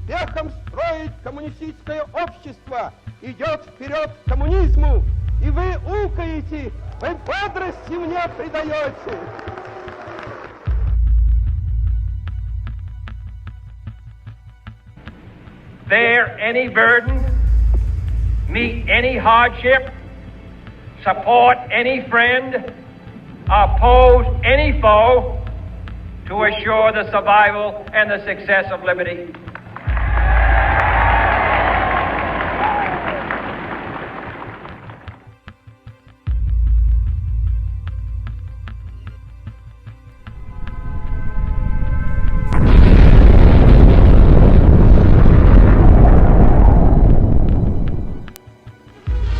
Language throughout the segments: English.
успехом строить коммунистическое общество, идет вперед к коммунизму, и вы укаете, вы бодрости мне придаете. Bear any burden, meet any hardship, support any friend, oppose any foe to assure the survival and the success of liberty.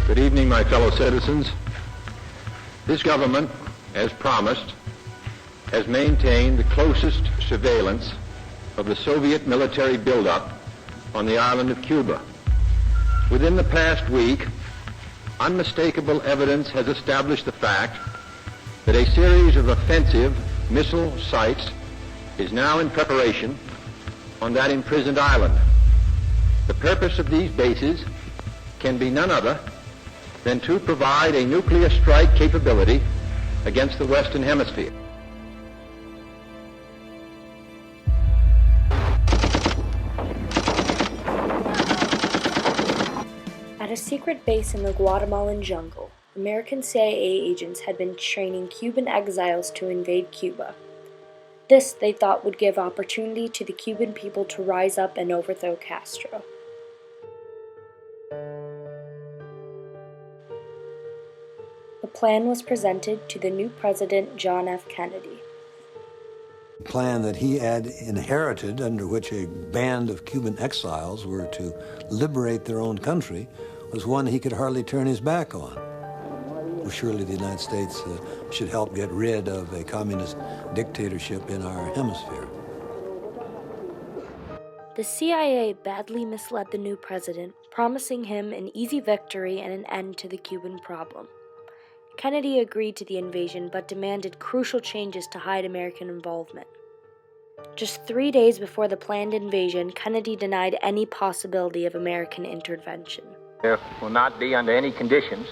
Good evening, my fellow citizens. This government, as promised, has maintained the closest surveillance of the Soviet military buildup on the island of Cuba. Within the past week, unmistakable evidence has established the fact that a series of offensive missile sites is now in preparation on that imprisoned island. The purpose of these bases can be none other than to provide a nuclear strike capability against the Western Hemisphere. At a secret base in the Guatemalan jungle, American CIA agents had been training Cuban exiles to invade Cuba. This, they thought, would give opportunity to the Cuban people to rise up and overthrow Castro. The plan was presented to the new president, John F. Kennedy. The plan that he had inherited, under which a band of Cuban exiles were to liberate their own country, was one he could hardly turn his back on. Well, surely the United States should help get rid of a communist dictatorship in our hemisphere. The CIA badly misled the new president, promising him an easy victory and an end to the Cuban problem. Kennedy agreed to the invasion but demanded crucial changes to hide American involvement. Just 3 days before the planned invasion, Kennedy denied any possibility of American intervention. There will not be, under any conditions,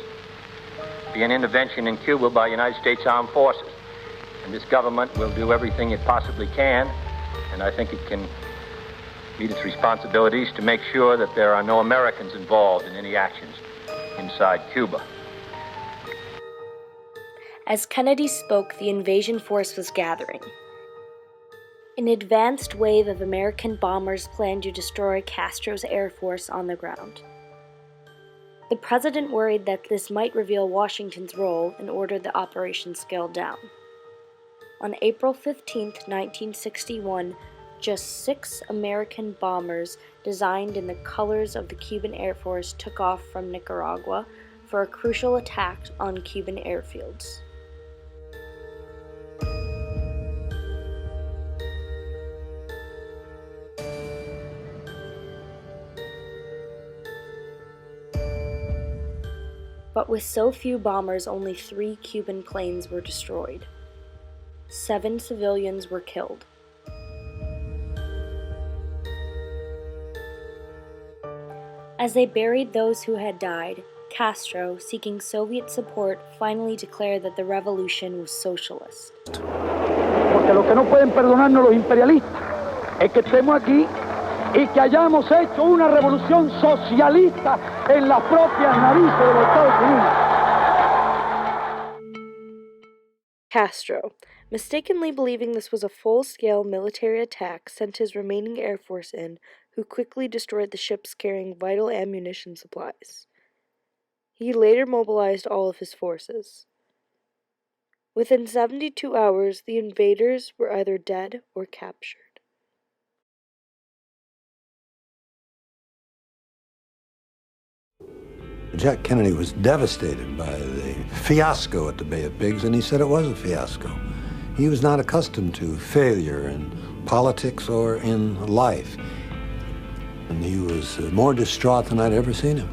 be an intervention in Cuba by United States Armed Forces. And this government will do everything it possibly can, and I think it can meet its responsibilities to make sure that there are no Americans involved in any actions inside Cuba. As Kennedy spoke, the invasion force was gathering. An advanced wave of American bombers planned to destroy Castro's air force on the ground. The president worried that this might reveal Washington's role and ordered the operation scaled down. On April 15, 1961, just 6 American bombers designed in the colors of the Cuban Air Force took off from Nicaragua for a crucial attack on Cuban airfields. But with so few bombers, only 3 Cuban planes were destroyed. 7 civilians were killed. As they buried those who had died, Castro, seeking Soviet support, finally declared that the revolution was socialist. Porque lo que no pueden perdonarnos los imperialistas es que estemos aquí y que hayamos hecho una revolución socialista en las propias narices de los Estados Unidos. Castro, mistakenly believing this was a full-scale military attack, sent his remaining air force in, who quickly destroyed the ships carrying vital ammunition supplies. He later mobilized all of his forces. Within 72 hours, the invaders were either dead or captured. Jack Kennedy was devastated by the fiasco at the Bay of Pigs, and he said it was a fiasco. He was not accustomed to failure in politics or in life. And he was more distraught than I'd ever seen him.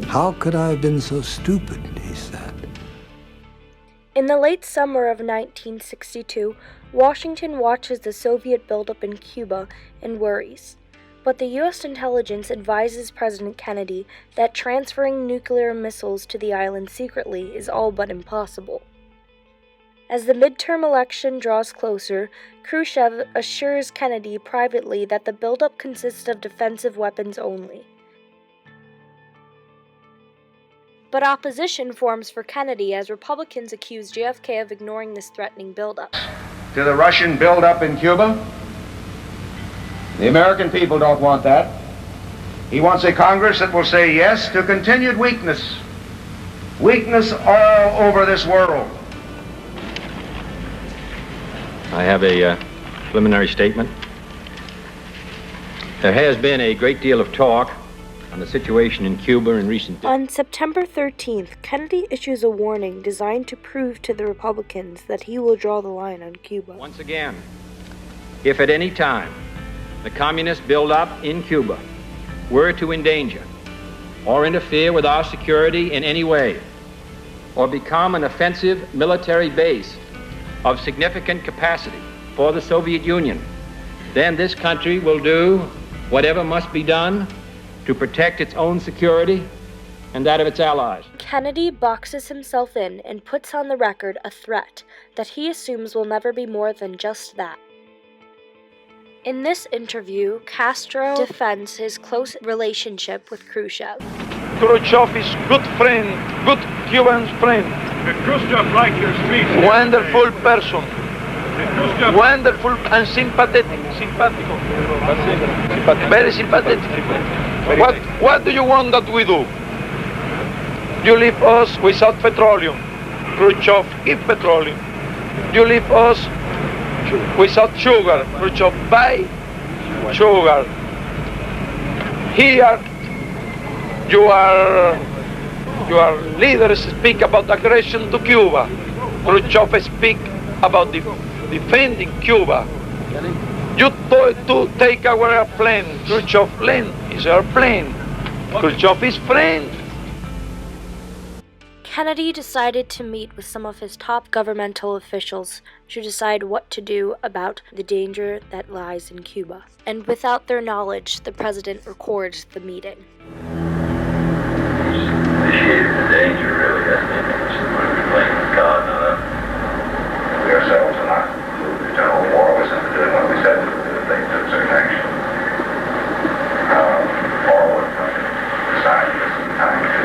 How could I have been so stupid, he said. In the late summer of 1962, Washington watches the Soviet buildup in Cuba and worries. But the U.S. intelligence advises President Kennedy that transferring nuclear missiles to the island secretly is all but impossible. As the midterm election draws closer, Khrushchev assures Kennedy privately that the buildup consists of defensive weapons only. But opposition forms for Kennedy as Republicans accuse JFK of ignoring this threatening buildup. To the Russian buildup in Cuba? The American people don't want that. He wants a Congress that will say yes to continued weakness. Weakness all over this world. I have a preliminary statement. There has been a great deal of talk on the situation in Cuba in recent days. On September 13th, Kennedy issues a warning designed to prove to the Republicans that he will draw the line on Cuba. Once again, if at any time the communist buildup in Cuba were to endanger or interfere with our security in any way, or become an offensive military base of significant capacity for the Soviet Union, then this country will do whatever must be done to protect its own security and that of its allies. Kennedy boxes himself in and puts on the record a threat that he assumes will never be more than just that. In this interview, Castro defends his close relationship with Khrushchev. Khrushchev is good friend, good Cuban friend. Khrushchev likes your speech. Wonderful person. Wonderful and sympathetic. Very sympathetic. What do you want that we do? You leave us without petroleum. Khrushchev give petroleum. You leave us without sugar. Khrushchev buy sugar. Here your leaders speak about aggression to Cuba. Khrushchev speak about defending Cuba. You to take our airplane. Khrushchev plane is our plane. Khrushchev is friend. Kennedy decided to meet with some of his top governmental officials to decide what to do about the danger that lies in Cuba. And without their knowledge, the president records the meeting. Initiated the danger, really, hasn't it? We're playing with God, not us. We ourselves are not the general war was into doing what we said we would do if they took certain action. Forward decided this is time to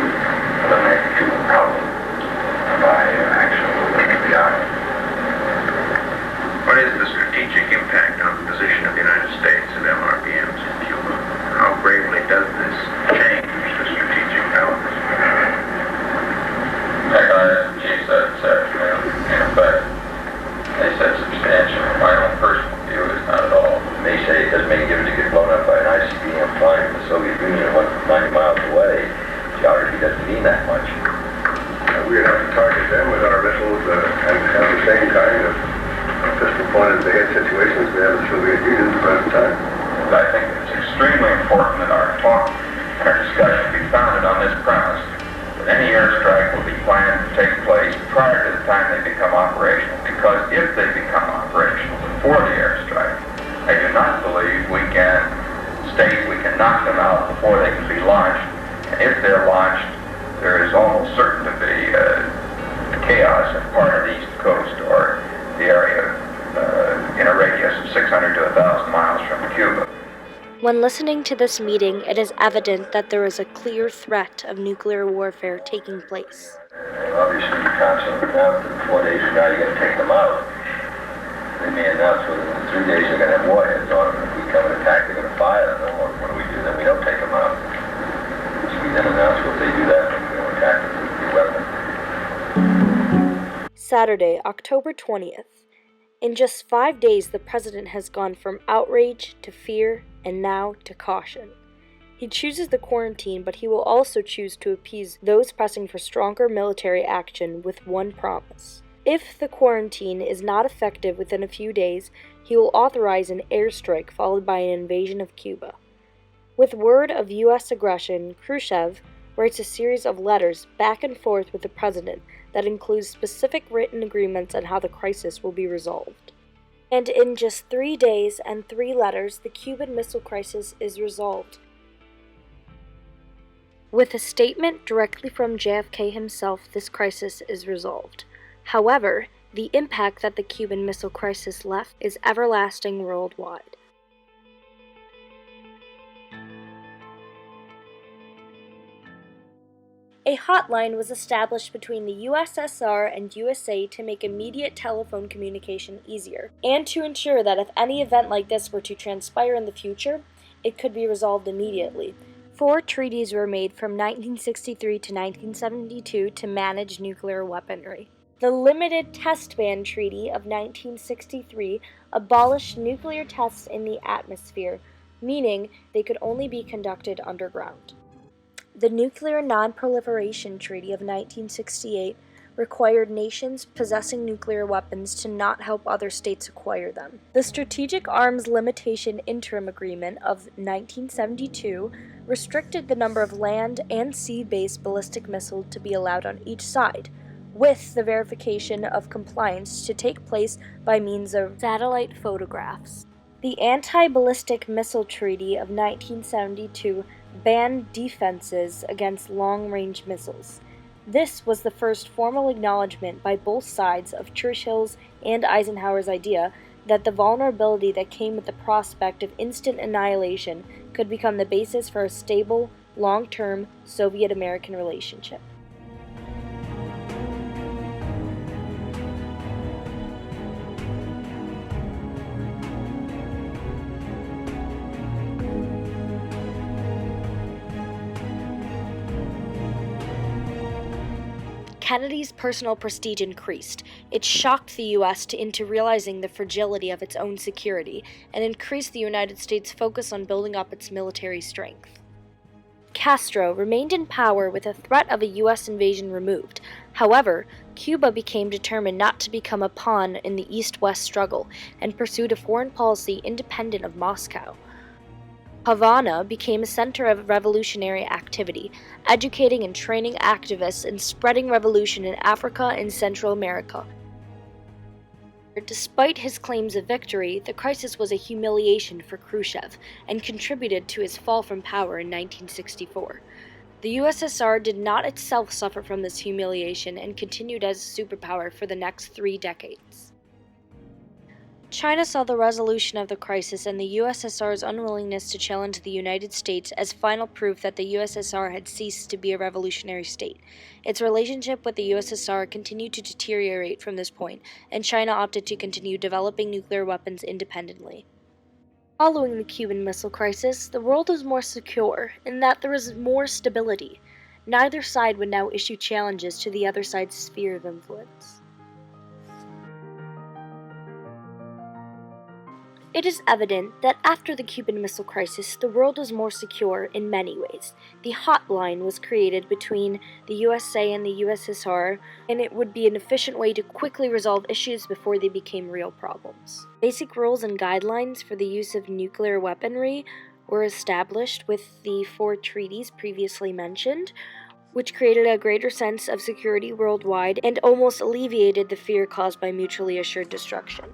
eliminate the Cuban problem by action moving to the island. What is the strategic impact on the position of the United States of MRBMs in Cuba? How gravely does this change the strategic balance? Chief said Saturday, in effect, they said substantial. My own personal view is not at all. They say it doesn't make a difference to get blown up by an ICBM flying from the Soviet Union 90 miles away. Geography doesn't mean that much. We'd have to target them with our missiles and have the same kind of pistol pointed at the situations we have the Soviet Union at the present time. I think it's extremely important that our talk and our discussion be founded on this premise that any airstrike will be planned to take place prior to the time they become operational, because if they become operational before the airstrike, I do not believe we can state we can knock them out before they can be launched. And if they're launched, there is almost certain to be chaos in part of the East Coast or the area in a radius of 600 to 1,000 miles from Cuba. When listening to this meeting, it is evident that there is a clear threat of nuclear warfare taking place. Obviously, you constantly announce that 4 days from now you're going to take them out. They may announce within 3 days they're going to have warheads on them. If we come and attack, they're going to fire them. What do we do then? We don't take them out. So we then announce what they do that, we're going to attack them with nuclear weapons. Saturday, October 20th. In just 5 days, the president has gone from outrage to fear and now to caution. He chooses the quarantine, but he will also choose to appease those pressing for stronger military action with one promise. If the quarantine is not effective within a few days, he will authorize an airstrike followed by an invasion of Cuba. With word of U.S. aggression, Khrushchev writes a series of letters back and forth with the president that includes specific written agreements on how the crisis will be resolved. And in just 3 days and 3 letters, the Cuban Missile Crisis is resolved. With a statement directly from JFK himself, this crisis is resolved. However, the impact that the Cuban Missile Crisis left is everlasting worldwide. A hotline was established between the USSR and USA to make immediate telephone communication easier, and to ensure that if any event like this were to transpire in the future, it could be resolved immediately. 4 treaties were made from 1963 to 1972 to manage nuclear weaponry. The Limited Test Ban Treaty of 1963 abolished nuclear tests in the atmosphere, meaning they could only be conducted underground. The Nuclear Non-Proliferation Treaty of 1968 required nations possessing nuclear weapons to not help other states acquire them. The Strategic Arms Limitation Interim Agreement of 1972 restricted the number of land and sea-based ballistic missiles to be allowed on each side, with the verification of compliance to take place by means of satellite photographs. The Anti-Ballistic Missile Treaty of 1972 banned defenses against long-range missiles. This was the first formal acknowledgement by both sides of Churchill's and Eisenhower's idea that the vulnerability that came with the prospect of instant annihilation could become the basis for a stable, long-term Soviet-American relationship. Kennedy's personal prestige increased. It shocked the U.S. into realizing the fragility of its own security, and increased the United States' focus on building up its military strength. Castro remained in power with the threat of a U.S. invasion removed. However, Cuba became determined not to become a pawn in the East-West struggle, and pursued a foreign policy independent of Moscow. Havana became a center of revolutionary activity, educating and training activists and spreading revolution in Africa and Central America. Despite his claims of victory, the crisis was a humiliation for Khrushchev and contributed to his fall from power in 1964. The USSR did not itself suffer from this humiliation and continued as a superpower for the next 3 decades. China saw the resolution of the crisis and the USSR's unwillingness to challenge the United States as final proof that the USSR had ceased to be a revolutionary state. Its relationship with the USSR continued to deteriorate from this point, and China opted to continue developing nuclear weapons independently. Following the Cuban Missile Crisis, the world was more secure in that there was more stability. Neither side would now issue challenges to the other side's sphere of influence. It is evident that after the Cuban Missile Crisis, the world was more secure in many ways. The hotline was created between the USA and the USSR, and it would be an efficient way to quickly resolve issues before they became real problems. Basic rules and guidelines for the use of nuclear weaponry were established with the 4 treaties previously mentioned, which created a greater sense of security worldwide and almost alleviated the fear caused by mutually assured destruction.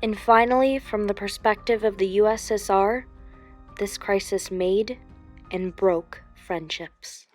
And finally, from the perspective of the USSR, this crisis made and broke friendships.